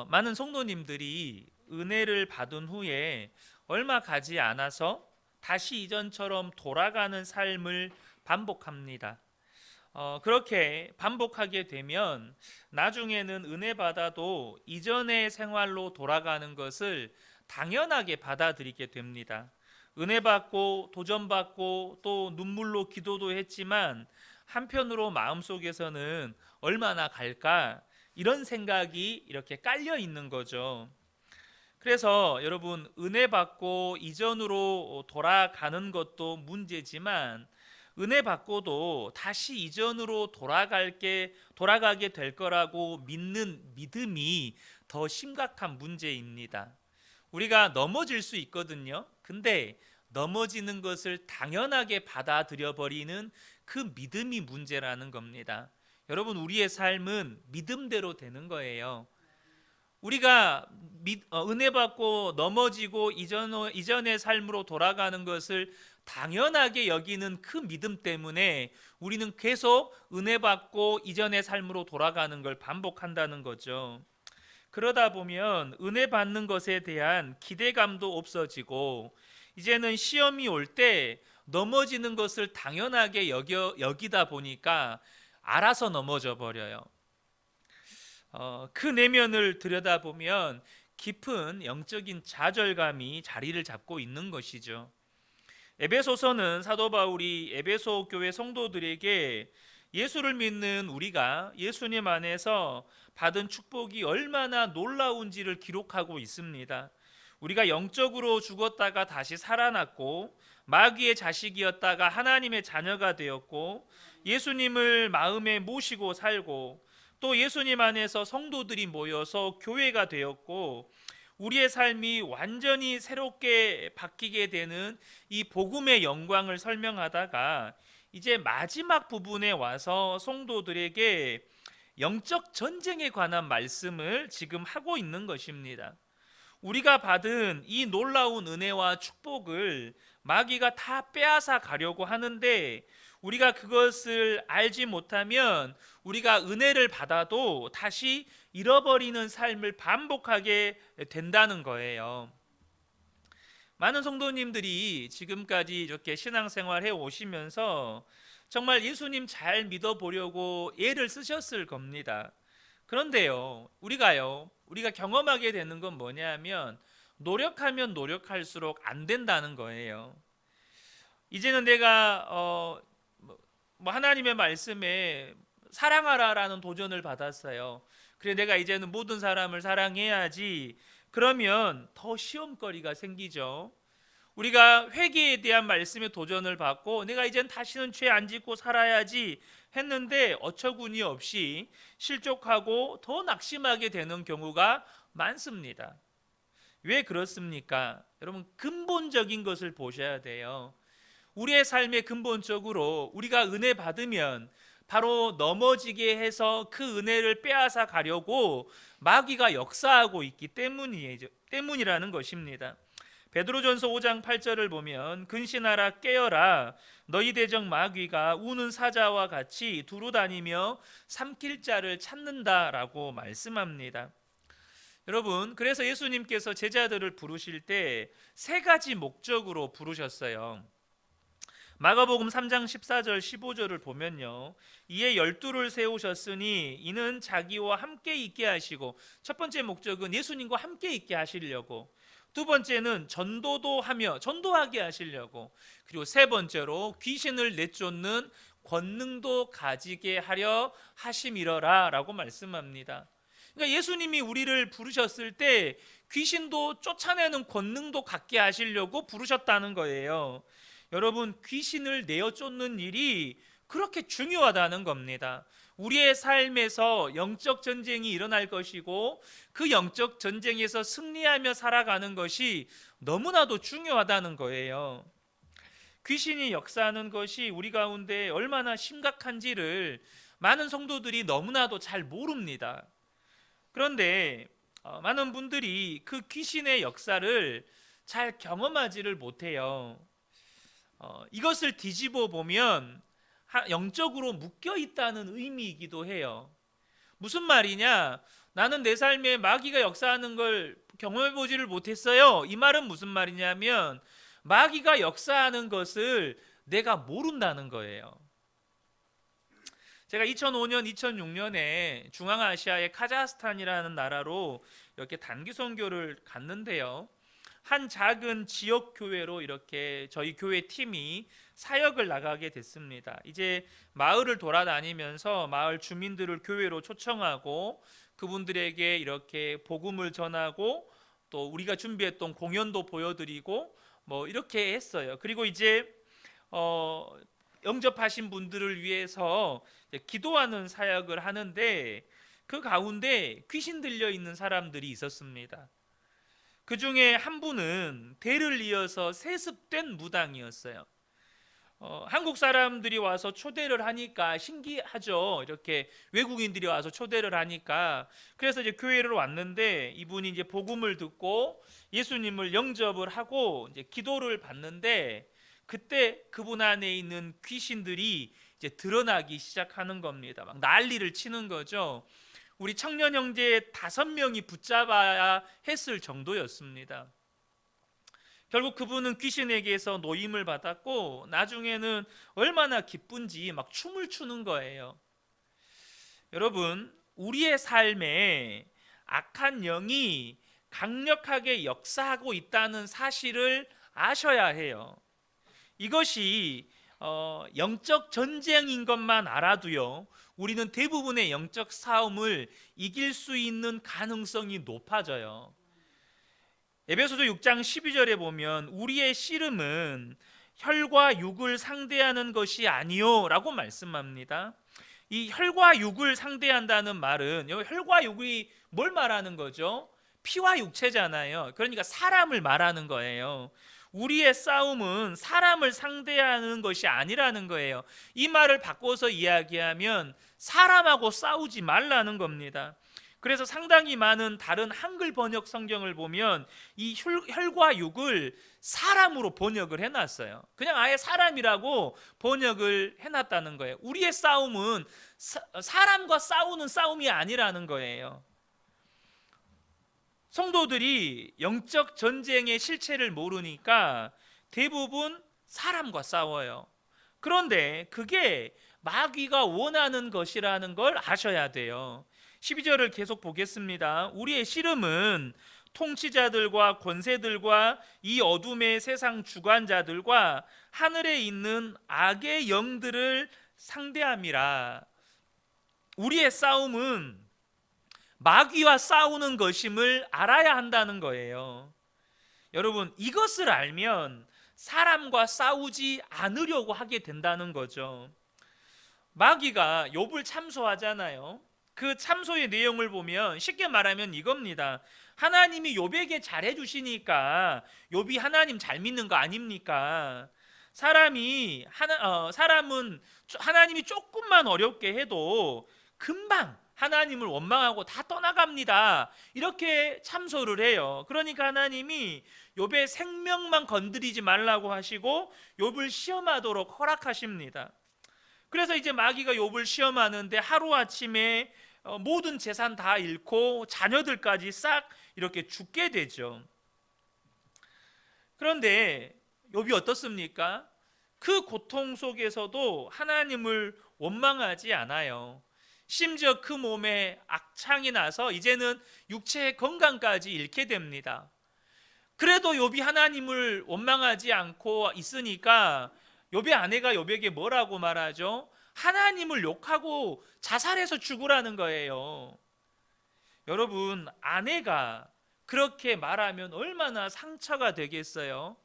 많은 성도님들이 은혜를 받은 후에 얼마 가지 않아서 다시 이전처럼 돌아가는 삶을 반복합니다. 그렇게 반복하게 되면 나중에는 은혜 받아도 이전의 생활로 돌아가는 것을 당연하게 받아들이게 됩니다. 은혜 받고 도전받고 또 눈물로 기도도 했지만 한편으로 마음속에서는 얼마나 갈까 이런 생각이 이렇게 깔려 있는 거죠. 그래서 여러분, 은혜 받고 이전으로 돌아가는 것도 문제지만 은혜 받고도 다시 이전으로 돌아가게 될 거라고 믿는 믿음이 더 심각한 문제입니다. 우리가 넘어질 수 있거든요. 근데 넘어지는 것을 당연하게 받아들여 버리는 그 믿음이 문제라는 겁니다. 여러분, 우리의 삶은 믿음대로 되는 거예요. 우리가 은혜 받고 넘어지고 이전의 삶으로 돌아가는 것을 당연하게 여기는 그 믿음 때문에 우리는 계속 은혜 받고 이전의 삶으로 돌아가는 걸 반복한다는 거죠. 그러다 보면 은혜 받는 것에 대한 기대감도 없어지고 이제는 시험이 올 때 넘어지는 것을 당연하게 여기다 보니까 알아서 넘어져 버려요. 그 내면을 들여다보면 깊은 영적인 좌절감이 자리를 잡고 있는 것이죠. 에베소서는 사도 바울이 에베소 교회 성도들에게 예수를 믿는 우리가 예수님 안에서 받은 축복이 얼마나 놀라운지를 기록하고 있습니다. 우리가 영적으로 죽었다가 다시 살아났고 마귀의 자식이었다가 하나님의 자녀가 되었고 예수님을 마음에 모시고 살고 또 예수님 안에서 성도들이 모여서 교회가 되었고 우리의 삶이 완전히 새롭게 바뀌게 되는 이 복음의 영광을 설명하다가 이제 마지막 부분에 와서 성도들에게 영적 전쟁에 관한 말씀을 지금 하고 있는 것입니다. 우리가 받은 이 놀라운 은혜와 축복을 마귀가 다 빼앗아 가려고 하는데 우리가 그것을 알지 못하면 우리가 은혜를 받아도 다시 잃어버리는 삶을 반복하게 된다는 거예요. 많은 성도님들이 지금까지 이렇게 신앙생활 해 오시면서 정말 예수님 잘 믿어보려고 애를 쓰셨을 겁니다. 그런데요, 우리가 경험하게 되는 건 뭐냐면 노력하면 노력할수록 안 된다는 거예요. 이제는 내가 하나님의 말씀에 사랑하라라는 도전을 받았어요. 그래 내가 이제는 모든 사람을 사랑해야지. 그러면 더 시험거리가 생기죠. 우리가 회개에 대한 말씀의 도전을 받고 내가 이젠 다시는 죄 안 짓고 살아야지 했는데 어처구니 없이 실족하고 더 낙심하게 되는 경우가 많습니다. 왜 그렇습니까? 여러분, 근본적인 것을 보셔야 돼요. 우리의 삶에 근본적으로 우리가 은혜 받으면 바로 넘어지게 해서 그 은혜를 빼앗아 가려고 마귀가 역사하고 있기 때문이라는 것입니다. 베드로전서 5장 8절을 보면 근신하라 깨어라 너희 대적 마귀가 우는 사자와 같이 두루 다니며 삼킬 자를 찾는다라고 말씀합니다. 여러분, 그래서 예수님께서 제자들을 부르실 때 세 가지 목적으로 부르셨어요. 마가복음 3장 14절 15절을 보면요, 이에 열두를 세우셨으니 이는 자기와 함께 있게 하시고, 첫 번째 목적은 예수님과 함께 있게 하시려고, 두 번째는 전도하게 하시려고, 그리고 세 번째로 귀신을 내쫓는 권능도 가지게 하려 하심이러라 라고 말씀합니다. 그러니까 예수님이 우리를 부르셨을 때 귀신도 쫓아내는 권능도 갖게 하시려고 부르셨다는 거예요. 여러분, 귀신을 내어 쫓는 일이 그렇게 중요하다는 겁니다. 우리의 삶에서 영적 전쟁이 일어날 것이고 그 영적 전쟁에서 승리하며 살아가는 것이 너무나도 중요하다는 거예요. 귀신이 역사하는 것이 우리 가운데 얼마나 심각한지를 많은 성도들이 너무나도 잘 모릅니다. 그런데 많은 분들이 그 귀신의 역사를 잘 경험하지를 못해요. 이것을 뒤집어 보면 영적으로 묶여 있다는 의미이기도 해요. 무슨 말이냐? 나는 내 삶에 마귀가 역사하는 걸 경험해 보지를 못했어요. 이 말은 무슨 말이냐면 마귀가 역사하는 것을 내가 모른다는 거예요. 제가 2005년, 2006년에 중앙아시아의 카자흐스탄이라는 나라로 이렇게 단기 선교를 갔는데요. 한 작은 지역 교회로 이렇게 저희 교회 팀이 사역을 나가게 됐습니다. 이제 마을을 돌아다니면서 마을 주민들을 교회로 초청하고 그분들에게 이렇게 복음을 전하고 또 우리가 준비했던 공연도 보여드리고 뭐 이렇게 했어요. 그리고 이제 영접하신 분들을 위해서 기도하는 사역을 하는데 그 가운데 귀신 들려 있는 사람들이 있었습니다. 그 중에 한 분은 대를 이어서 세습된 무당이었어요. 한국 사람들이 와서 초대를 하니까 신기하죠. 이렇게 외국인들이 와서 초대를 하니까. 그래서 이제 교회를 왔는데 이분이 이제 복음을 듣고 예수님을 영접을 하고 이제 기도를 받는데 그때 그분 안에 있는 귀신들이 이제 드러나기 시작하는 겁니다. 막 난리를 치는 거죠. 우리 청년 형제 5명이 붙잡아야 했을 정도였습니다. 결국 그분은 귀신에게서 노임을 받았고 나중에는 얼마나 기쁜지 막 춤을 추는 거예요. 여러분, 우리의 삶에 악한 영이 강력하게 역사하고 있다는 사실을 아셔야 해요. 이것이 영적 전쟁인 것만 알아도요, 우리는 대부분의 영적 싸움을 이길 수 있는 가능성이 높아져요. 에베소서 6장 12절에 보면 우리의 씨름은 혈과 육을 상대하는 것이 아니요 라고 말씀합니다. 이 혈과 육을 상대한다는 말은 혈과 육이 뭘 말하는 거죠? 피와 육체잖아요. 그러니까 사람을 말하는 거예요. 우리의 싸움은 사람을 상대하는 것이 아니라는 거예요. 이 말을 바꿔서 이야기하면 사람하고 싸우지 말라는 겁니다. 그래서 상당히 많은 다른 한글 번역 성경을 보면 이 혈과 육을 사람으로 번역을 해놨어요. 그냥 아예 사람이라고 번역을 해놨다는 거예요. 우리의 싸움은 사람과 싸우는 싸움이 아니라는 거예요. 성도들이 영적 전쟁의 실체를 모르니까 대부분 사람과 싸워요. 그런데 그게 마귀가 원하는 것이라는 걸 아셔야 돼요. 12절을 계속 보겠습니다. 우리의 씨름은 통치자들과 권세들과 이 어둠의 세상 주관자들과 하늘에 있는 악의 영들을 상대함이라. 우리의 싸움은 마귀와 싸우는 것임을 알아야 한다는 거예요. 여러분, 이것을 알면 사람과 싸우지 않으려고 하게 된다는 거죠. 마귀가 욥을 참소하잖아요. 그 참소의 내용을 보면 쉽게 말하면 이겁니다. 하나님이 욥에게 잘해 주시니까 욥이 하나님 잘 믿는 거 아닙니까? 사람은 하나님이 조금만 어렵게 해도 금방 하나님을 원망하고 다 떠나갑니다. 이렇게 참소를 해요. 그러니까 하나님이 욥의 생명만 건드리지 말라고 하시고 욥을 시험하도록 허락하십니다. 그래서 이제 마귀가 욥을 시험하는데 하루아침에 모든 재산 다 잃고 자녀들까지 싹 이렇게 죽게 되죠. 그런데 욥이 어떻습니까? 그 고통 속에서도 하나님을 원망하지 않아요. 심지어 그 몸에 악창이 나서 이제는 육체의 건강까지 잃게 됩니다. 그래도 욥이 하나님을 원망하지 않고 있으니까 욥의 아내가 욥에게 뭐라고 말하죠? 하나님을 욕하고 자살해서 죽으라는 거예요. 여러분, 아내가 그렇게 말하면 얼마나 상처가 되겠어요?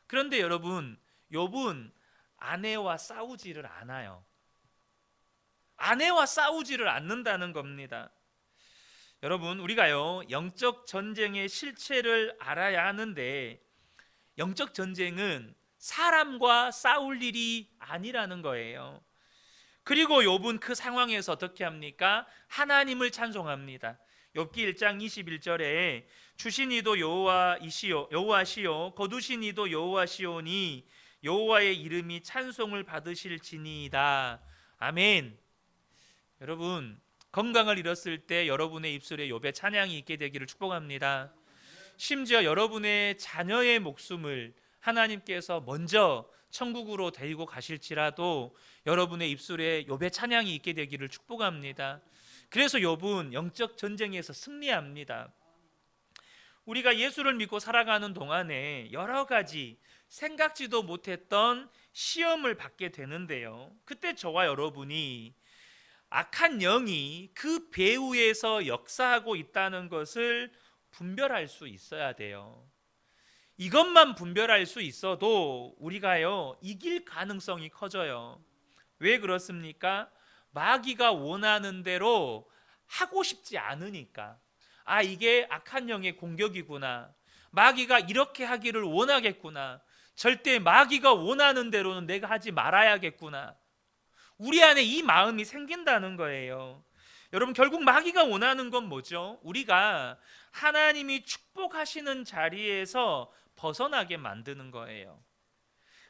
그런데 여러분, 욥은 아내와 싸우지를 않아요. 아내와 싸우지를 않는다는 겁니다. 여러분, 우리가요 영적 전쟁의 실체를 알아야 하는데 영적 전쟁은 사람과 싸울 일이 아니라는 거예요. 그리고 욥은 그 상황에서 어떻게 합니까? 하나님을 찬송합니다. 욥기 1장 21절에 주신 이도 여호와시요 거두신 이도 여호와시오니 여호와의 이름이 찬송을 받으실지니이다. 아멘. 여러분, 건강을 잃었을 때 여러분의 입술에 욥의 찬양이 있게 되기를 축복합니다. 심지어 여러분의 자녀의 목숨을 하나님께서 먼저 천국으로 데리고 가실지라도 여러분의 입술에 욥의 찬양이 있게 되기를 축복합니다. 그래서 욥은 영적 전쟁에서 승리합니다. 우리가 예수를 믿고 살아가는 동안에 여러 가지 생각지도 못했던 시험을 받게 되는데요, 그때 저와 여러분이 악한 영이 그 배후에서 역사하고 있다는 것을 분별할 수 있어야 돼요. 이것만 분별할 수 있어도 우리가요 이길 가능성이 커져요. 왜 그렇습니까? 마귀가 원하는 대로 하고 싶지 않으니까. 아, 이게 악한 영의 공격이구나, 마귀가 이렇게 하기를 원하겠구나, 절대 마귀가 원하는 대로는 내가 하지 말아야겠구나, 우리 안에 이 마음이 생긴다는 거예요. 여러분, 결국 마귀가 원하는 건 뭐죠? 우리가 하나님이 축복하시는 자리에서 벗어나게 만드는 거예요.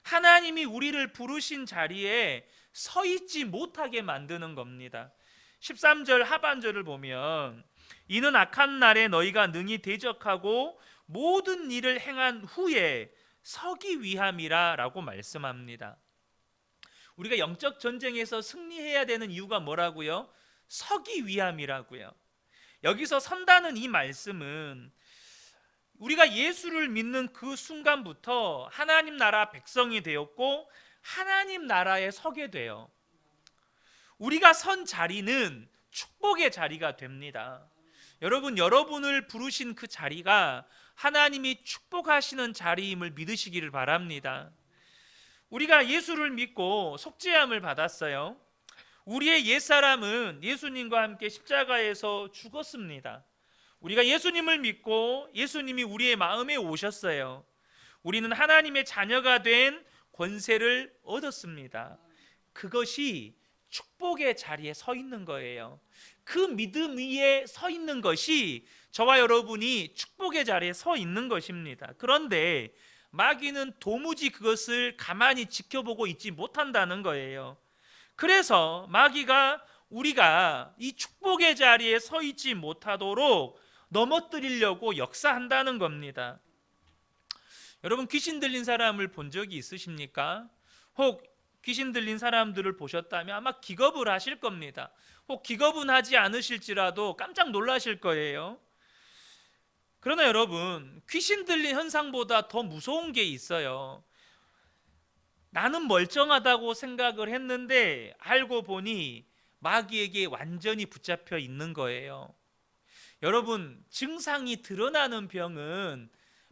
하나님이 우리를 부르신 자리에 서 있지 못하게 만드는 겁니다. 13절 하반절을 보면 이는 악한 날에 너희가 능히 대적하고 모든 일을 행한 후에 서기 위함이라 라고 말씀합니다. 우리가 영적 전쟁에서 승리해야 되는 이유가 뭐라고요? 서기 위함이라고요. 여기서 선다는 이 말씀은 우리가 예수를 믿는 그 순간부터 하나님 나라 백성이 되었고 하나님 나라에 서게 돼요. 우리가 선 자리는 축복의 자리가 됩니다. 여러분, 여러분을 부르신 그 자리가 하나님이 축복하시는 자리임을 믿으시기를 바랍니다. 우리가 예수를 믿고 속죄함을 받았어요. 우리의 옛사람은 예수님과 함께 십자가에서 죽었습니다. 우리가 예수님을 믿고 예수님이 우리의 마음에 오셨어요. 우리는 하나님의 자녀가 된 권세를 얻었습니다. 그것이 축복의 자리에 서 있는 거예요. 그 믿음 위에 서 있는 것이 저와 여러분이 축복의 자리에 서 있는 것입니다. 그런데 마귀는 도무지 그것을 가만히 지켜보고 있지 못한다는 거예요. 그래서 마귀가 우리가 이 축복의 자리에 서 있지 못하도록 넘어뜨리려고 역사한다는 겁니다. 여러분, 귀신 들린 사람을 본 적이 있으십니까? 혹 귀신 들린 사람들을 보셨다면 아마 기겁을 하실 겁니다. 혹 기겁은 하지 않으실지라도 깜짝 놀라실 거예요. 그러나 여러분, 귀신 들린 현상보다 더 무서운 게 있어요. 나는 멀쩡하다고 생각을 했는데 알고 보니 마귀에게 완전히 붙잡혀 있는 거예요. 여러분, 증상이 드러나는 병은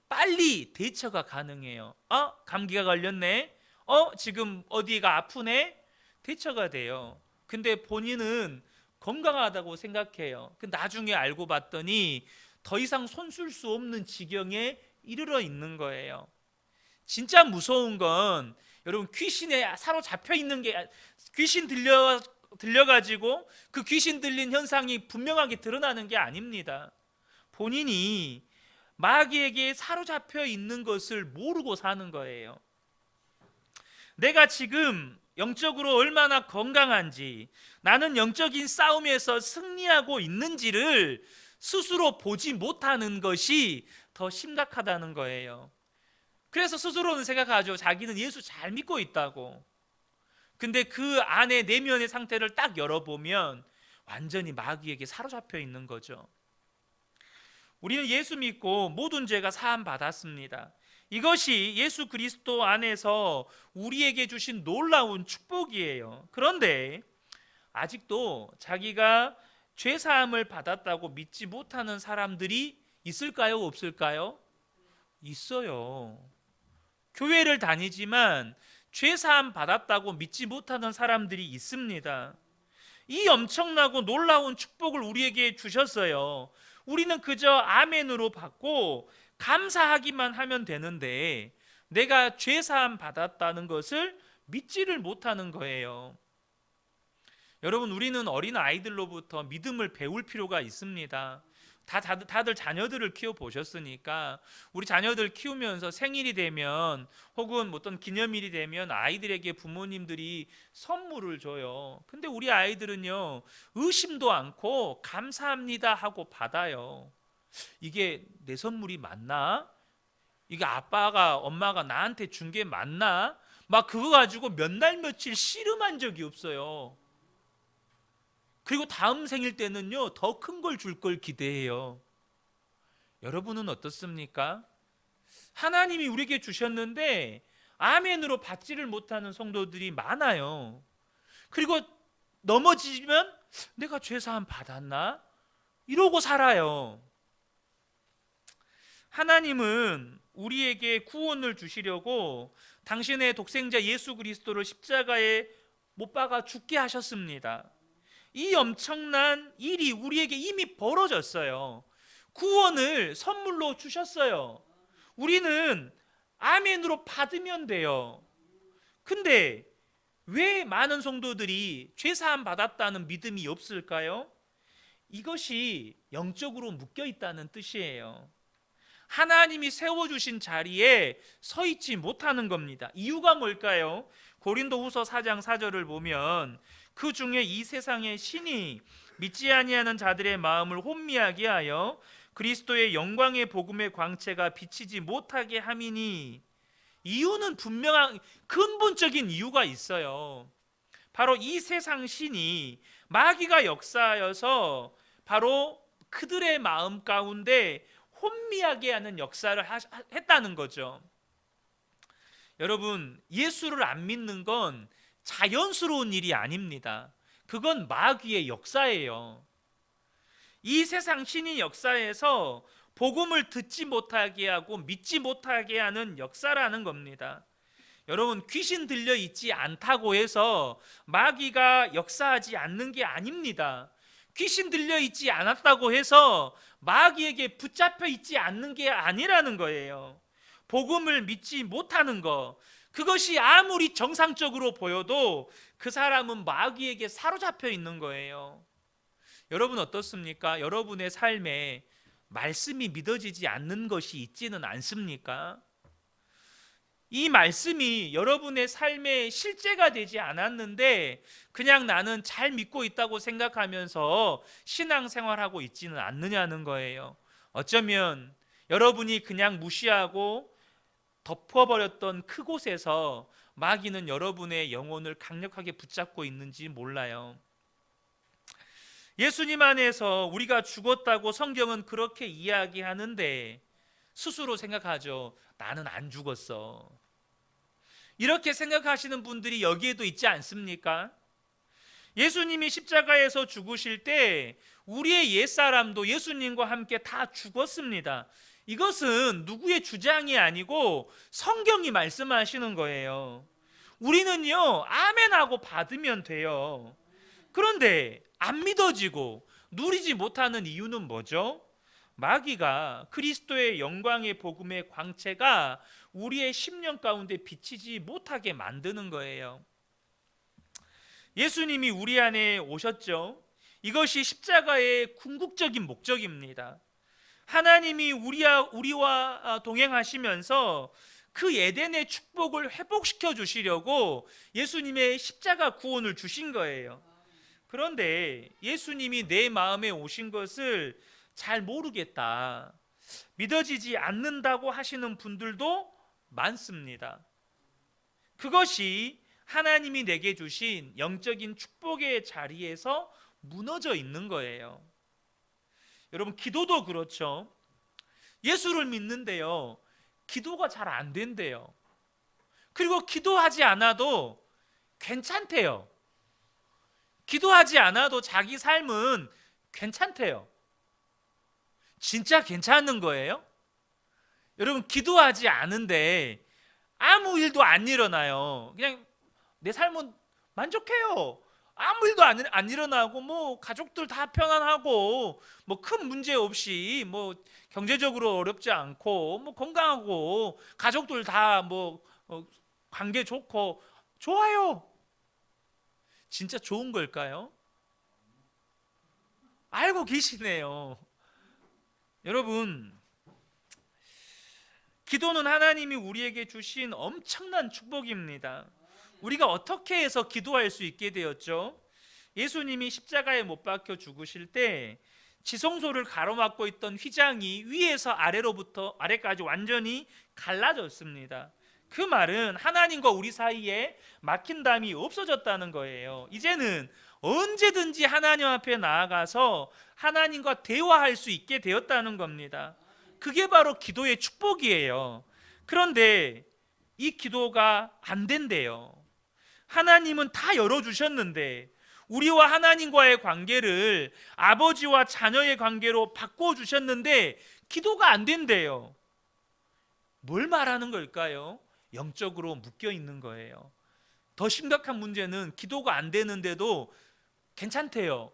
빨리 대처가 가능해요. 감기가 걸렸네. 지금 어디가 아프네. 대처가 돼요. 근데 본인은 건강하다고 생각해요. 나중에 알고 봤더니 더 이상 손쓸 수 없는 지경에 이르러 있는 거예요. 진짜 무서운 건 여러분, 귀신에 사로잡혀 있는 게, 귀신 들려가지고 그 귀신 들린 현상이 분명하게 드러나는 게 아닙니다. 본인이 마귀에게 사로잡혀 있는 것을 모르고 사는 거예요. 내가 지금 영적으로 얼마나 건강한지, 나는 영적인 싸움에서 승리하고 있는지를 스스로 보지 못하는 것이 더 심각하다는 거예요. 그래서 스스로는 생각하죠. 자기는 예수 잘 믿고 있다고. 근데 그 안에 내면의 상태를 딱 열어보면 완전히 마귀에게 사로잡혀 있는 거죠. 우리는 예수 믿고 모든 죄가 사함 받았습니다. 이것이 예수 그리스도 안에서 우리에게 주신 놀라운 축복이에요. 그런데 아직도 자기가 죄 사함을 받았다고 믿지 못하는 사람들이 있을까요? 없을까요? 있어요. 교회를 다니지만 죄 사함 받았다고 믿지 못하는 사람들이 있습니다. 이 엄청나고 놀라운 축복을 우리에게 주셨어요. 우리는 그저 아멘으로 받고 감사하기만 하면 되는데 내가 죄 사함 받았다는 것을 믿지를 못하는 거예요. 여러분, 우리는 어린 아이들로부터 믿음을 배울 필요가 있습니다. 다들 자녀들을 키워 보셨으니까 우리 자녀들 키우면서 생일이 되면 혹은 어떤 기념일이 되면 아이들에게 부모님들이 선물을 줘요. 근데 우리 아이들은요, 의심도 않고 감사합니다 하고 받아요. 이게 내 선물이 맞나? 이게 아빠가 엄마가 나한테 준 게 맞나? 막 그거 가지고 몇 날 며칠 씨름한 적이 없어요. 그리고 다음 생일 때는요, 더 큰 걸 줄 걸 기대해요. 여러분은 어떻습니까? 하나님이 우리에게 주셨는데 아멘으로 받지를 못하는 성도들이 많아요. 그리고 넘어지면 내가 죄사함 받았나? 이러고 살아요. 하나님은 우리에게 구원을 주시려고 당신의 독생자 예수 그리스도를 십자가에 못 박아 죽게 하셨습니다. 이 엄청난 일이 우리에게 이미 벌어졌어요. 구원을 선물로 주셨어요. 우리는 아멘으로 받으면 돼요. 근데 왜 많은 성도들이 죄사함 받았다는 믿음이 없을까요? 이것이 영적으로 묶여 있다는 뜻이에요. 하나님이 세워주신 자리에 서 있지 못하는 겁니다. 이유가 뭘까요? 고린도후서 4장 4절을 보면 그 중에 이 세상의 신이 믿지 아니하는 자들의 마음을 혼미하게 하여 그리스도의 영광의 복음의 광채가 비치지 못하게 함이니, 이유는 분명한 근본적인 이유가 있어요. 바로 이 세상 신이 마귀가 역사하여서 바로 그들의 마음 가운데 혼미하게 하는 역사를 했다는 거죠. 여러분, 예수를 안 믿는 건 자연스러운 일이 아닙니다. 그건 마귀의 역사예요. 이 세상 신이 역사에서 복음을 듣지 못하게 하고 믿지 못하게 하는 역사라는 겁니다. 여러분, 귀신 들려 있지 않다고 해서 마귀가 역사하지 않는 게 아닙니다. 귀신 들려 있지 않았다고 해서 마귀에게 붙잡혀 있지 않는 게 아니라는 거예요. 복음을 믿지 못하는 것, 그것이 아무리 정상적으로 보여도 그 사람은 마귀에게 사로잡혀 있는 거예요. 여러분 어떻습니까? 여러분의 삶에 말씀이 믿어지지 않는 것이 있지는 않습니까? 이 말씀이 여러분의 삶의 실제가 되지 않았는데 그냥 나는 잘 믿고 있다고 생각하면서 신앙생활하고 있지는 않느냐는 거예요. 어쩌면 여러분이 그냥 무시하고 덮어버렸던 그곳에서 마귀는 여러분의 영혼을 강력하게 붙잡고 있는지 몰라요. 예수님 안에서 우리가 죽었다고 성경은 그렇게 이야기하는데 스스로 생각하죠. 나는 안 죽었어. 이렇게 생각하시는 분들이 여기에도 있지 않습니까? 예수님이 십자가에서 죽으실 때 우리의 옛사람도 예수님과 함께 다 죽었습니다. 이것은 누구의 주장이 아니고 성경이 말씀하시는 거예요. 우리는요, 아멘하고 받으면 돼요. 그런데 안 믿어지고 누리지 못하는 이유는 뭐죠? 마귀가 그리스도의 영광의 복음의 광채가 우리의 심령 가운데 비치지 못하게 만드는 거예요. 예수님이 우리 안에 오셨죠. 이것이 십자가의 궁극적인 목적입니다. 하나님이 우리와 동행하시면서 그 에덴의 축복을 회복시켜 주시려고 예수님의 십자가 구원을 주신 거예요. 그런데 예수님이 내 마음에 오신 것을 잘 모르겠다, 믿어지지 않는다고 하시는 분들도 많습니다. 그것이 하나님이 내게 주신 영적인 축복의 자리에서 무너져 있는 거예요. 여러분, 기도도 그렇죠. 예수를 믿는데요, 기도가 잘 안 된대요. 그리고 기도하지 않아도 괜찮대요. 기도하지 않아도 자기 삶은 괜찮대요. 진짜 괜찮은 거예요? 여러분, 기도하지 않은데 아무 일도 안 일어나요. 그냥 내 삶은 만족해요. 아무 일도 안 일어나고 뭐 가족들 다 편안하고 뭐 큰 문제 없이 뭐 경제적으로 어렵지 않고 뭐 건강하고 가족들 다 뭐 관계 좋고 좋아요. 진짜 좋은 걸까요? 알고 계시네요. 여러분, 기도는 하나님이 우리에게 주신 엄청난 축복입니다. 우리가 어떻게 해서 기도할 수 있게 되었죠? 예수님이 십자가에 못 박혀 죽으실 때 지성소를 가로막고 있던 휘장이 위에서 아래로부터 아래까지 완전히 갈라졌습니다. 그 말은 하나님과 우리 사이에 막힌 담이 없어졌다는 거예요. 이제는 언제든지 하나님 앞에 나아가서 하나님과 대화할 수 있게 되었다는 겁니다. 그게 바로 기도의 축복이에요. 그런데 이 기도가 안 된대요. 하나님은 다 열어주셨는데 우리와 하나님과의 관계를 아버지와 자녀의 관계로 바꿔주셨는데 기도가 안 된대요. 뭘 말하는 걸까요? 영적으로 묶여 있는 거예요. 더 심각한 문제는 기도가 안 되는데도 괜찮대요.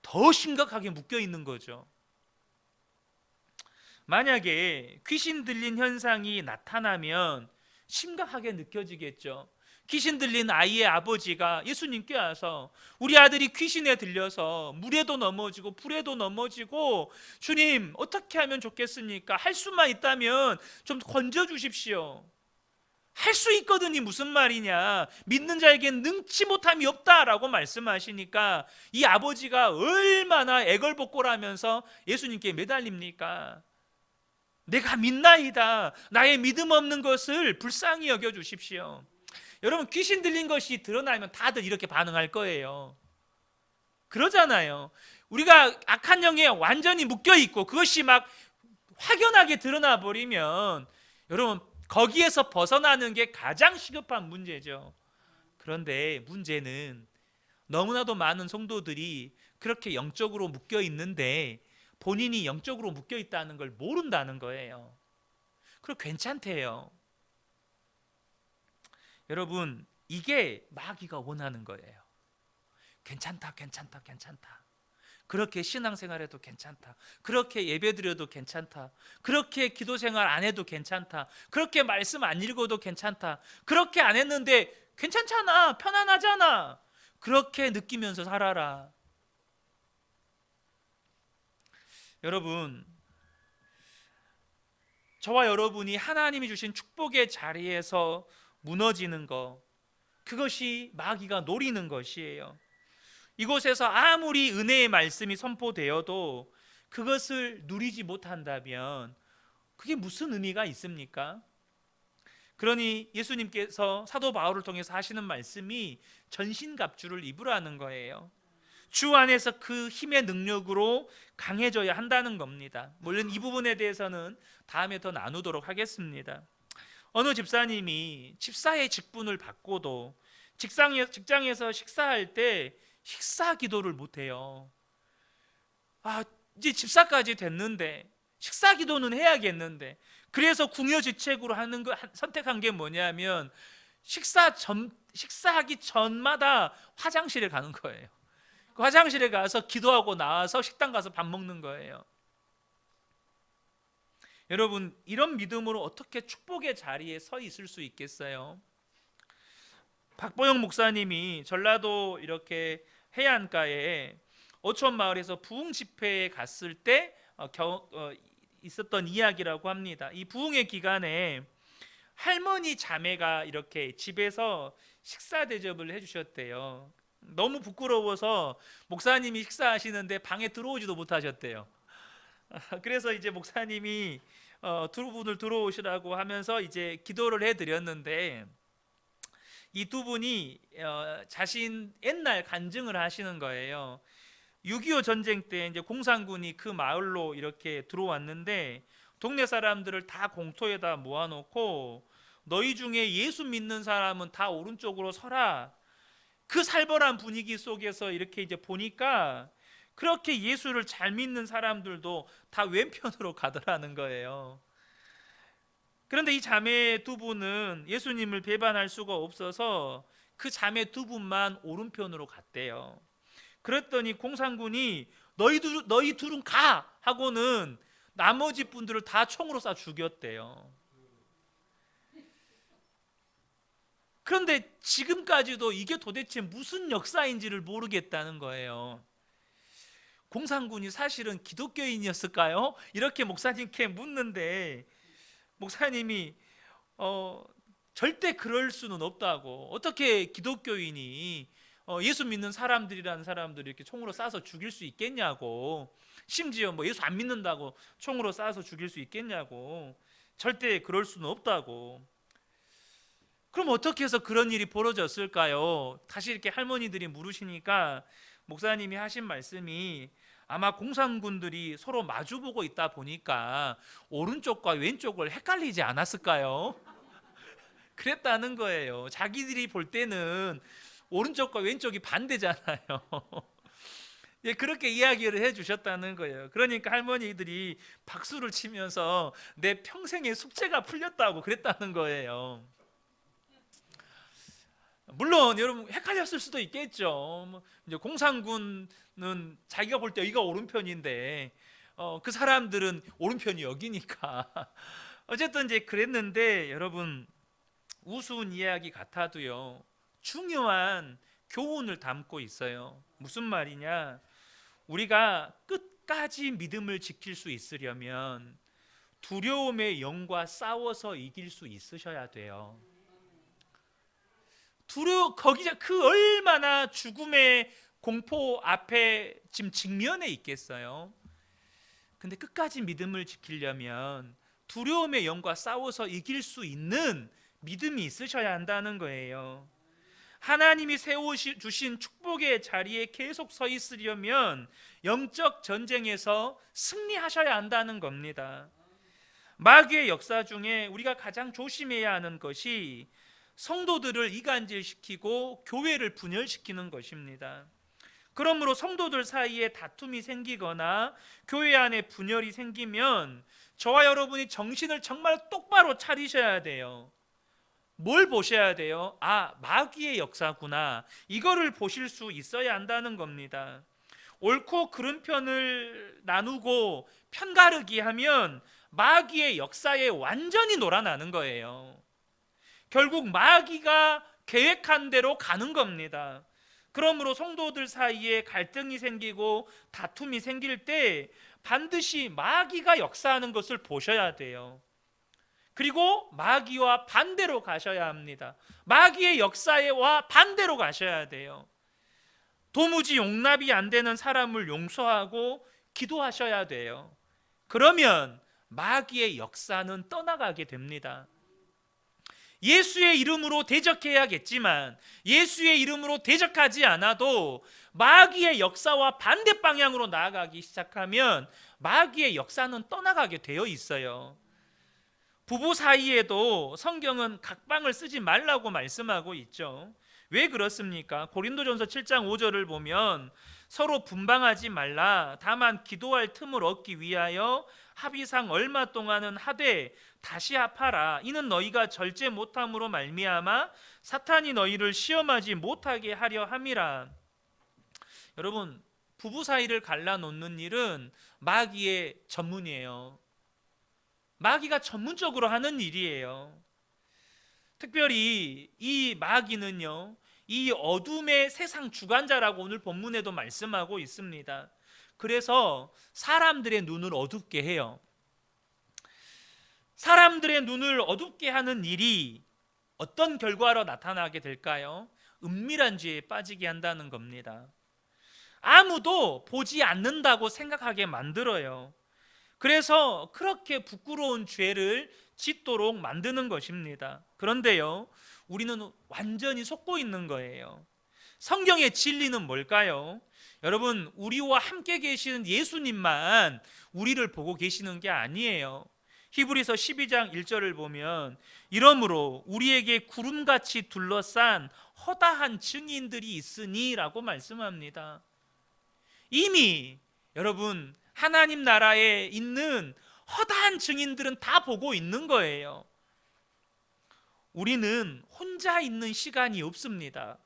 더 심각하게 묶여 있는 거죠. 만약에 귀신 들린 현상이 나타나면 심각하게 느껴지겠죠. 귀신 들린 아이의 아버지가 예수님께 와서 우리 아들이 귀신에 들려서 물에도 넘어지고 불에도 넘어지고 주님 어떻게 하면 좋겠습니까? 할 수만 있다면 좀 건져 주십시오. 할 수 있거든이 무슨 말이냐, 믿는 자에겐 능치 못함이 없다라고 말씀하시니까 이 아버지가 얼마나 애걸복걸하면서 예수님께 매달립니까? 내가 믿나이다. 나의 믿음 없는 것을 불쌍히 여겨 주십시오. 여러분, 귀신 들린 것이 드러나면 다들 이렇게 반응할 거예요. 그러잖아요. 우리가 악한 영에 완전히 묶여 있고 그것이 막 확연하게 드러나 버리면 여러분 거기에서 벗어나는 게 가장 시급한 문제죠. 그런데 문제는 너무나도 많은 성도들이 그렇게 영적으로 묶여 있는데 본인이 영적으로 묶여 있다는 걸 모른다는 거예요. 그리고 괜찮대요. 여러분, 이게 마귀가 원하는 거예요. 괜찮다, 괜찮다, 괜찮다. 그렇게 신앙생활해도 괜찮다. 그렇게 예배드려도 괜찮다. 그렇게 기도생활 안 해도 괜찮다. 그렇게 말씀 안 읽어도 괜찮다. 그렇게 안 했는데 괜찮잖아, 편안하잖아. 그렇게 느끼면서 살아라. 여러분, 저와 여러분이 하나님이 주신 축복의 자리에서 무너지는 것, 그것이 마귀가 노리는 것이에요. 이곳에서 아무리 은혜의 말씀이 선포되어도 그것을 누리지 못한다면 그게 무슨 의미가 있습니까? 그러니 예수님께서 사도 바울을 통해서 하시는 말씀이 전신갑주를 입으라는 거예요. 주 안에서 그 힘의 능력으로 강해져야 한다는 겁니다. 물론 이 부분에 대해서는 다음에 더 나누도록 하겠습니다. 어느 집사님이 집사의 직분을 받고도 직장에서 식사할 때 식사 기도를 못해요. 이제 집사까지 됐는데 식사 기도는 해야겠는데, 그래서 궁여지책으로 하는 거 선택한 게 뭐냐면 식사하기 전마다 화장실에 가는 거예요. 그 화장실에 가서 기도하고 나와서 식당 가서 밥 먹는 거예요. 여러분, 이런 믿음으로 어떻게 축복의 자리에 서 있을 수 있겠어요? 박보영 목사님이 전라도 이렇게 해안가에 어촌 마을에서 부흥 집회에 갔을 때 있었던 이야기라고 합니다. 이 부흥의 기간에 할머니 자매가 이렇게 집에서 식사 대접을 해주셨대요. 너무 부끄러워서 목사님이 식사하시는데 방에 들어오지도 못하셨대요. 그래서 이제 목사님이 두 분을 들어오시라고 하면서 이제 기도를 해드렸는데 이 두 분이 자신 옛날 간증을 하시는 거예요. 6.25 전쟁 때 이제 공산군이 그 마을로 이렇게 들어왔는데 동네 사람들을 다 공터에다 모아놓고 너희 중에 예수 믿는 사람은 다 오른쪽으로 서라. 그 살벌한 분위기 속에서 이렇게 이제 보니까 그렇게 예수를 잘 믿는 사람들도 다 왼편으로 가더라는 거예요. 그런데 이 자매 두 분은 예수님을 배반할 수가 없어서 그 자매 두 분만 오른편으로 갔대요. 그랬더니 공산군이 너희 둘은 가! 하고는 나머지 분들을 다 총으로 쏴 죽였대요. 그런데 지금까지도 이게 도대체 무슨 역사인지를 모르겠다는 거예요. 공산군이 사실은 기독교인이었을까요? 이렇게 목사님께 묻는데 목사님이 절대 그럴 수는 없다고. 어떻게 기독교인이 예수 믿는 사람들이라는 사람들을 이렇게 총으로 쏴서 죽일 수 있겠냐고. 심지어 뭐 예수 안 믿는다고 총으로 쏴서 죽일 수 있겠냐고. 절대 그럴 수는 없다고. 그럼 어떻게 해서 그런 일이 벌어졌을까요? 다시 이렇게 할머니들이 물으시니까 목사님이 하신 말씀이 아마 공산군들이 서로 마주보고 있다 보니까 오른쪽과 왼쪽을 헷갈리지 않았을까요? 그랬다는 거예요. 자기들이 볼 때는 오른쪽과 왼쪽이 반대잖아요. 예, 그렇게 이야기를 해주셨다는 거예요. 그러니까 할머니들이 박수를 치면서 내 평생의 숙제가 풀렸다고 그랬다는 거예요. 물론 여러분 헷갈렸을 수도 있겠죠. 이제 공산군은 자기가 볼 때 여기가 오른편인데 그 사람들은 오른편이 여기니까 어쨌든 이제 그랬는데 여러분 우스운 이야기 같아도요 중요한 교훈을 담고 있어요. 무슨 말이냐? 우리가 끝까지 믿음을 지킬 수 있으려면 두려움의 영과 싸워서 이길 수 있으셔야 돼요. 거기서 그 얼마나 죽음의 공포 앞에 지금 직면해 있겠어요. 근데 끝까지 믿음을 지키려면 두려움의 영과 싸워서 이길 수 있는 믿음이 있으셔야 한다는 거예요. 하나님이 세워주신 축복의 자리에 계속 서 있으려면 영적 전쟁에서 승리하셔야 한다는 겁니다. 마귀의 역사 중에 우리가 가장 조심해야 하는 것이 성도들을 이간질시키고 교회를 분열시키는 것입니다. 그러므로 성도들 사이에 다툼이 생기거나 교회 안에 분열이 생기면 저와 여러분이 정신을 정말 똑바로 차리셔야 돼요. 뭘 보셔야 돼요? 아, 마귀의 역사구나. 이거를 보실 수 있어야 한다는 겁니다. 옳고 그른 편을 나누고 편가르기 하면 마귀의 역사에 완전히 놀아나는 거예요. 결국 마귀가 계획한 대로 가는 겁니다. 그러므로 성도들 사이에 갈등이 생기고 다툼이 생길 때 반드시 마귀가 역사하는 것을 보셔야 돼요. 그리고 마귀와 반대로 가셔야 합니다. 마귀의 역사와 반대로 가셔야 돼요. 도무지 용납이 안 되는 사람을 용서하고 기도하셔야 돼요. 그러면 마귀의 역사는 떠나가게 됩니다. 예수의 이름으로 대적해야겠지만 예수의 이름으로 대적하지 않아도 마귀의 역사와 반대 방향으로 나아가기 시작하면 마귀의 역사는 떠나가게 되어 있어요. 부부 사이에도 성경은 각방을 쓰지 말라고 말씀하고 있죠. 왜 그렇습니까? 고린도전서 7장 5절을 보면 서로 분방하지 말라. 다만 기도할 틈을 얻기 위하여 합의상 얼마 동안은 하되 다시 합하라. 이는 너희가 절제 못함으로 말미암아 사탄이 너희를 시험하지 못하게 하려 함이라. 여러분, 부부 사이를 갈라놓는 일은 마귀의 전문이에요. 마귀가 전문적으로 하는 일이에요. 특별히 이 마귀는요, 이 어둠의 세상 주관자라고 오늘 본문에도 말씀하고 있습니다. 그래서 사람들의 눈을 어둡게 해요. 사람들의 눈을 어둡게 하는 일이 어떤 결과로 나타나게 될까요? 은밀한 죄에 빠지게 한다는 겁니다. 아무도 보지 않는다고 생각하게 만들어요. 그래서 그렇게 부끄러운 죄를 짓도록 만드는 것입니다. 그런데요, 우리는 완전히 속고 있는 거예요. 성경의 진리는 뭘까요? 여러분, 우리와 함께 계시는 예수님만 우리를 보고 계시는 게 아니에요. 히브리서 12장 1절을 보면 이러므로 우리에게 구름같이 둘러싼 허다한 증인들이 있으니 라고 말씀합니다. 이미 여러분 하나님 나라에 있는 허다한 증인들은 다 보고 있는 거예요. 우리는 혼자 있는 시간이 없습니다.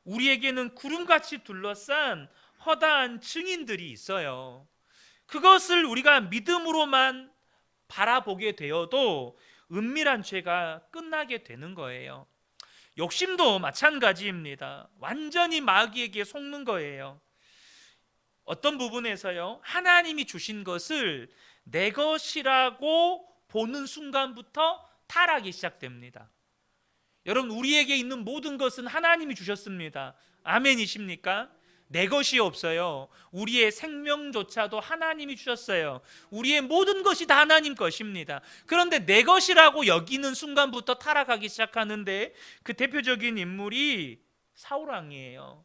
우리에게는 구름같이 둘러싼 허다한 증인들이 있어요. 그것을 우리가 믿음으로만 바라보게 되어도 은밀한 죄가 끝나게 되는 거예요. 욕심도 마찬가지입니다. 완전히 마귀에게 속는 거예요. 어떤 부분에서요, 하나님이 주신 것을 내 것이라고 보는 순간부터 타락이 시작됩니다. 여러분, 우리에게 있는 모든 것은 하나님이 주셨습니다. 아멘이십니까? 내 것이 없어요. 우리의 생명조차도 하나님이 주셨어요. 우리의 모든 것이 다 하나님 것입니다. 그런데 내 것이라고 여기는 순간부터 타락하기 시작하는데, 그 대표적인 인물이 사울왕이에요.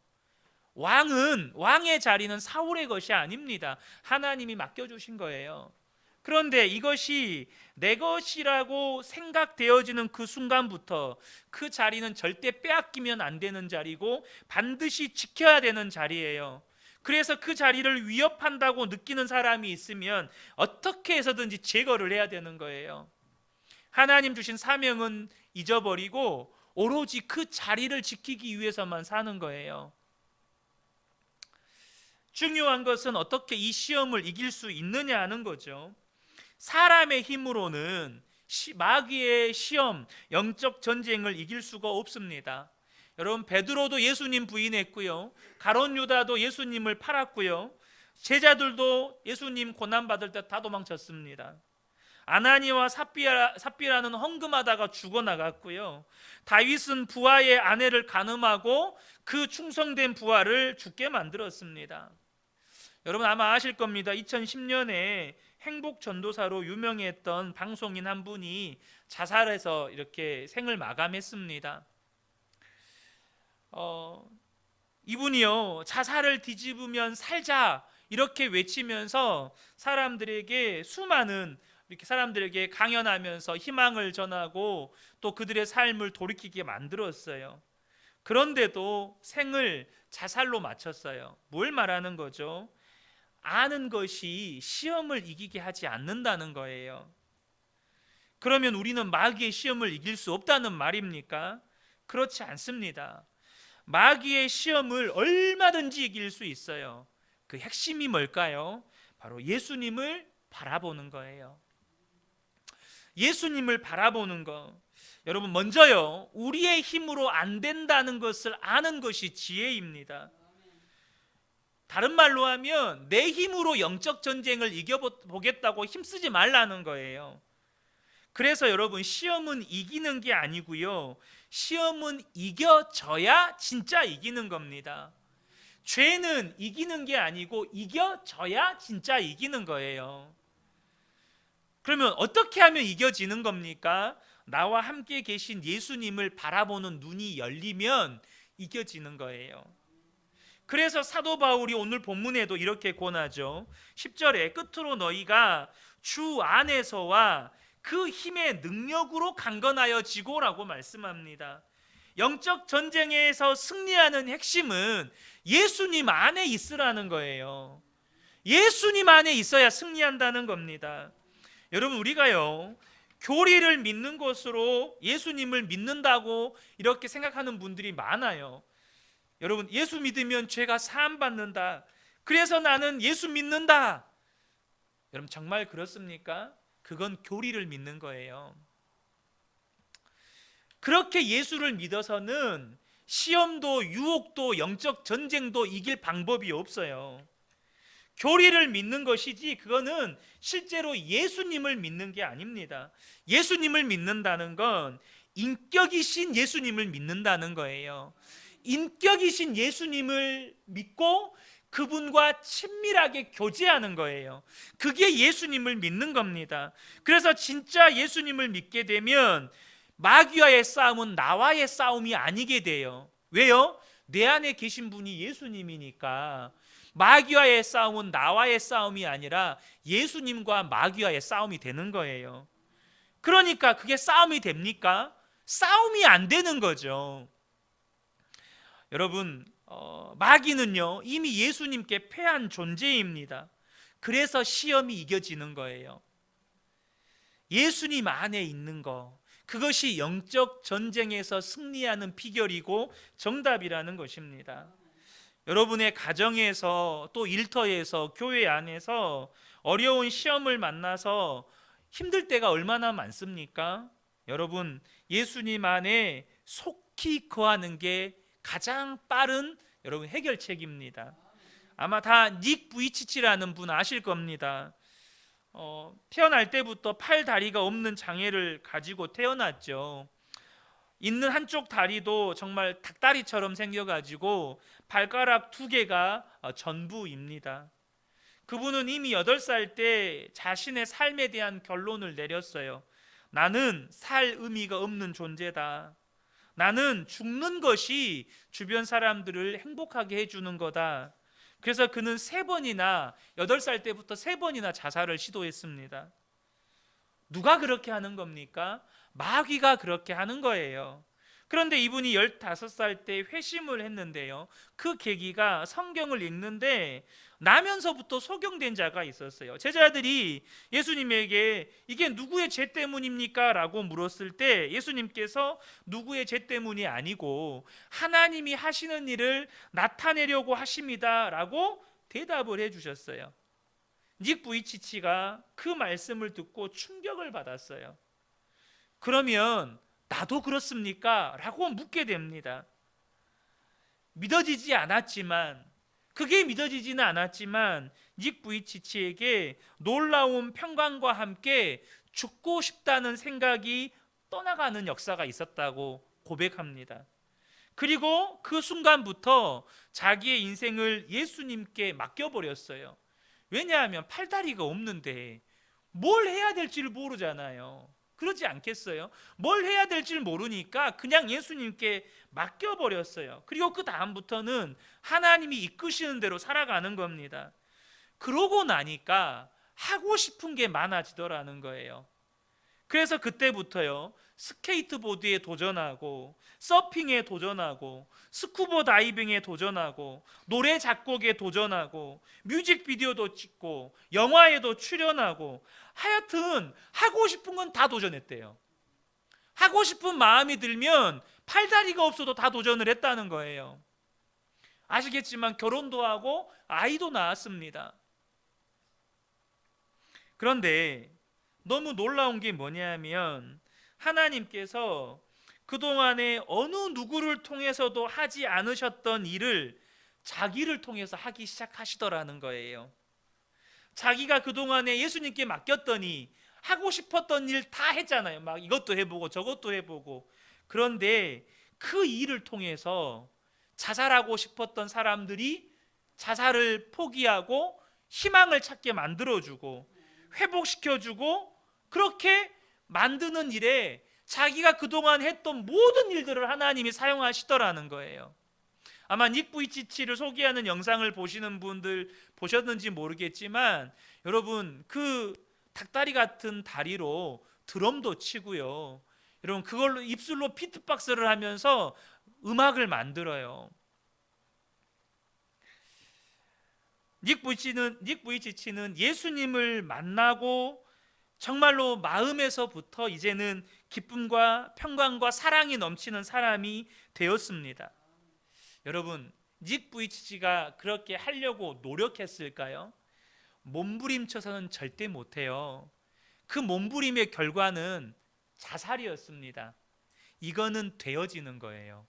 왕의 자리는 사울의 것이 아닙니다. 하나님이 맡겨주신 거예요. 그런데 이것이 내 것이라고 생각되어지는 그 순간부터 그 자리는 절대 빼앗기면 안 되는 자리고 반드시 지켜야 되는 자리예요. 그래서 그 자리를 위협한다고 느끼는 사람이 있으면 어떻게 해서든지 제거를 해야 되는 거예요. 하나님 주신 사명은 잊어버리고 오로지 그 자리를 지키기 위해서만 사는 거예요. 중요한 것은 어떻게 이 시험을 이길 수 있느냐 하는 거죠. 사람의 힘으로는 마귀의 시험, 영적 전쟁을 이길 수가 없습니다. 여러분, 베드로도 예수님 부인했고요, 가룟 유다도 예수님을 팔았고요, 제자들도 예수님 고난받을 때 다 도망쳤습니다. 아나니와 삽비라는 헌금하다가 죽어나갔고요, 다윗은 부하의 아내를 간음하고 그 충성된 부하를 죽게 만들었습니다. 여러분 아마 아실 겁니다. 2010년에 행복전도사로 유명했던 방송인 한 분이 자살해서 이렇게 생을 마감했습니다. 이분이요, 자살을 뒤집으면 살자 이렇게 외치면서 이렇게 사람들에게 강연하면서 희망을 전하고 또 그들의 삶을 돌이키게 만들었어요. 그런데도 생을 자살로 마쳤어요. 뭘 말하는 거죠? 아는 것이 시험을 이기게 하지 않는다는 거예요. 그러면 우리는 마귀의 시험을 이길 수 없다는 말입니까? 그렇지 않습니다. 마귀의 시험을 얼마든지 이길 수 있어요. 그 핵심이 뭘까요? 바로 예수님을 바라보는 거예요. 예수님을 바라보는 거. 여러분, 먼저요, 우리의 힘으로 안 된다는 것을 아는 것이 지혜입니다. 다른 말로 하면 내 힘으로 영적 전쟁을 이겨보겠다고 힘쓰지 말라는 거예요. 그래서 여러분, 시험은 이기는 게 아니고요, 시험은 이겨져야 진짜 이기는 겁니다. 죄는 이기는 게 아니고 이겨져야 진짜 이기는 거예요. 그러면 어떻게 하면 이겨지는 겁니까? 나와 함께 계신 예수님을 바라보는 눈이 열리면 이겨지는 거예요. 그래서 사도 바울이 오늘 본문에도 이렇게 권하죠. 10절에 끝으로 너희가 주 안에서와 그 힘의 능력으로 강건하여 지고라고 말씀합니다. 영적 전쟁에서 승리하는 핵심은 예수님 안에 있으라는 거예요. 예수님 안에 있어야 승리한다는 겁니다. 여러분, 우리가요, 교리를 믿는 것으로 예수님을 믿는다고 이렇게 생각하는 분들이 많아요. 여러분, 예수 믿으면 죄가 사함 받는다, 그래서 나는 예수 믿는다. 여러분, 정말 그렇습니까? 그건 교리를 믿는 거예요. 그렇게 예수를 믿어서는 시험도 유혹도 영적 전쟁도 이길 방법이 없어요. 교리를 믿는 것이지 그거는 실제로 예수님을 믿는 게 아닙니다. 예수님을 믿는다는 건 인격이신 예수님을 믿는다는 거예요. 인격이신 예수님을 믿고 그분과 친밀하게 교제하는 거예요. 그게 예수님을 믿는 겁니다. 그래서 진짜 예수님을 믿게 되면 마귀와의 싸움은 나와의 싸움이 아니게 돼요. 왜요? 내 안에 계신 분이 예수님이니까. 마귀와의 싸움은 나와의 싸움이 아니라 예수님과 마귀와의 싸움이 되는 거예요. 그러니까 그게 싸움이 됩니까? 싸움이 안 되는 거죠. 여러분, 마귀는요, 이미 예수님께 패한 존재입니다. 그래서 시험이 이겨지는 거예요. 예수님 안에 있는 거, 그것이 영적 전쟁에서 승리하는 비결이고 정답이라는 것입니다. 여러분의 가정에서 또 일터에서 교회 안에서 어려운 시험을 만나서 힘들 때가 얼마나 많습니까? 여러분, 예수님 안에 속히 거하는 게 가장 빠른 여러분 해결책입니다. 아마 다 닉 부이치치라는 분 아실 겁니다. 태어날 때부터 팔 다리가 없는 장애를 가지고 태어났죠. 있는 한쪽 다리도 정말 닭다리처럼 생겨가지고 발가락 2개가 전부입니다. 그분은 이미 8살 때 자신의 삶에 대한 결론을 내렸어요. 나는 살 의미가 없는 존재다. 나는 죽는 것이 주변 사람들을 행복하게 해주는 거다. 그래서 그는 3번이나 8살 때부터 3번이나 자살을 시도했습니다. 누가 그렇게 하는 겁니까? 마귀가 그렇게 하는 거예요. 그런데 이분이 15살 때 회심을 했는데요, 그 계기가 성경을 읽는데 나면서부터 소경된 자가 있었어요. 제자들이 예수님에게 이게 누구의 죄 때문입니까? 라고 물었을 때 예수님께서 누구의 죄 때문이 아니고 하나님이 하시는 일을 나타내려고 하십니다 라고 대답을 해주셨어요. 닉 부이치치가 그 말씀을 듣고 충격을 받았어요. 그러면 나도 그렇습니까? 라고 묻게 됩니다. 그게 믿어지지는 않았지만 닉 부이치치에게 놀라운 평강과 함께 죽고 싶다는 생각이 떠나가는 역사가 있었다고 고백합니다. 그리고 그 순간부터 자기의 인생을 예수님께 맡겨버렸어요. 왜냐하면 팔다리가 없는데 뭘 해야 될지를 모르잖아요. 그러지 않겠어요? 뭘 해야 될지를 모르니까 그냥 예수님께 맡겨버렸어요. 그리고 그 다음부터는 하나님이 이끄시는 대로 살아가는 겁니다. 그러고 나니까 하고 싶은 게 많아지더라는 거예요. 그래서 그때부터요, 스케이트보드에 도전하고 서핑에 도전하고 스쿠버 다이빙에 도전하고 노래 작곡에 도전하고 뮤직비디오도 찍고 영화에도 출연하고 하여튼 하고 싶은 건 다 도전했대요. 하고 싶은 마음이 들면 팔다리가 없어도 다 도전을 했다는 거예요. 아시겠지만 결혼도 하고 아이도 낳았습니다. 그런데 너무 놀라운 게 뭐냐면 하나님께서 그동안에 어느 누구를 통해서도 하지 않으셨던 일을 자기를 통해서 하기 시작하시더라는 거예요. 자기가 그동안에 예수님께 맡겼더니 하고 싶었던 일 다 했잖아요. 막 이것도 해보고 저것도 해보고. 그런데 그 일을 통해서 자살하고 싶었던 사람들이 자살을 포기하고 희망을 찾게 만들어주고 회복시켜주고, 그렇게 만드는 일에 자기가 그동안 했던 모든 일들을 하나님이 사용하시더라는 거예요. 아마 닉 부이치치를 소개하는 영상을 보시는 분들 보셨는지 모르겠지만, 여러분 그 닭다리 같은 다리로 드럼도 치고요, 여러분 그걸로 입술로 비트박스를 하면서 음악을 만들어요. 닉 부이치치는 예수님을 만나고 정말로 마음에서부터 이제는 기쁨과 평강과 사랑이 넘치는 사람이 되었습니다. 여러분, 닉 부이치치가 그렇게 하려고 노력했을까요? 몸부림쳐서는 절대 못해요. 그 몸부림의 결과는 자살이었습니다. 이거는 되어지는 거예요.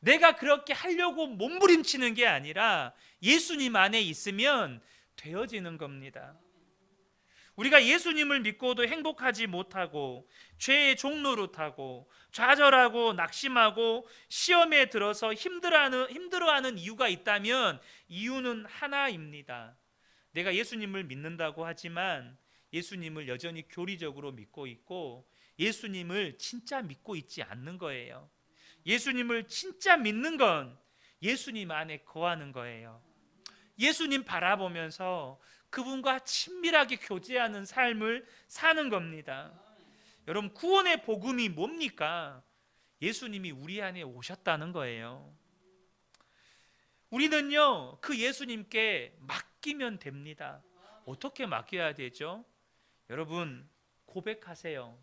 내가 그렇게 하려고 몸부림치는 게 아니라 예수님 안에 있으면 되어지는 겁니다. 우리가 예수님을 믿고도 행복하지 못하고 죄의 종노릇하고 좌절하고 낙심하고 시험에 들어서 힘들어하는 이유가 있다면 이유는 하나입니다. 내가 예수님을 믿는다고 하지만 예수님을 여전히 교리적으로 믿고 있고 예수님을 진짜 믿고 있지 않는 거예요. 예수님을 진짜 믿는 건 예수님 안에 거하는 거예요. 예수님 바라보면서 그분과 친밀하게 교제하는 삶을 사는 겁니다. 여러분, 구원의 복음이 뭡니까? 예수님이 우리 안에 오셨다는 거예요. 우리는요, 그 예수님께 맡기면 됩니다. 어떻게 맡겨야 되죠? 여러분, 고백하세요.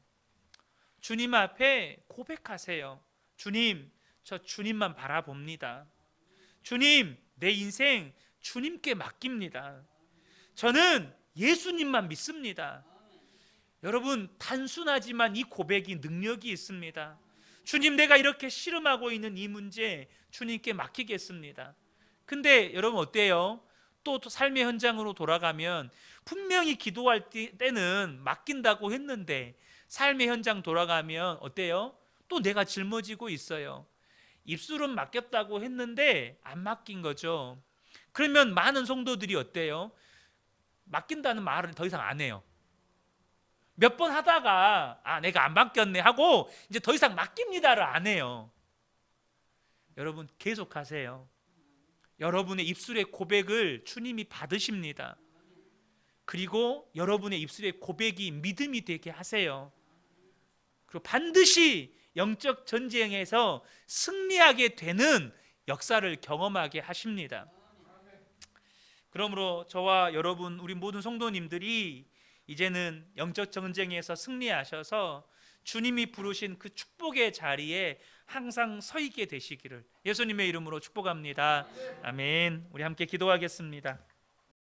주님 앞에 고백하세요. 주님, 저 주님만 바라봅니다. 주님, 내 인생 주님께 맡깁니다. 저는 예수님만 믿습니다. 여러분, 단순하지만 이 고백이 능력이 있습니다. 주님, 내가 이렇게 씨름하고 있는 이 문제 주님께 맡기겠습니다. 근데 여러분 어때요? 또 삶의 현장으로 돌아가면 분명히 기도할 때는 맡긴다고 했는데 삶의 현장 돌아가면 어때요? 또 내가 짊어지고 있어요. 입술은 맡겼다고 했는데 안 맡긴 거죠. 그러면 많은 성도들이 어때요? 맡긴다는 말을 더 이상 안 해요. 몇 번 하다가 내가 안 맡겼네 하고 이제 더 이상 맡깁니다를 안 해요. 여러분 계속하세요. 여러분의 입술의 고백을 주님이 받으십니다. 그리고 여러분의 입술의 고백이 믿음이 되게 하세요. 그리고 반드시 영적 전쟁에서 승리하게 되는 역사를 경험하게 하십니다. 그러므로 저와 여러분 우리 모든 성도님들이 이제는 영적 전쟁에서 승리하셔서 주님이 부르신 그 축복의 자리에 항상 서 있게 되시기를 예수님의 이름으로 축복합니다. 아멘. 우리 함께 기도하겠습니다.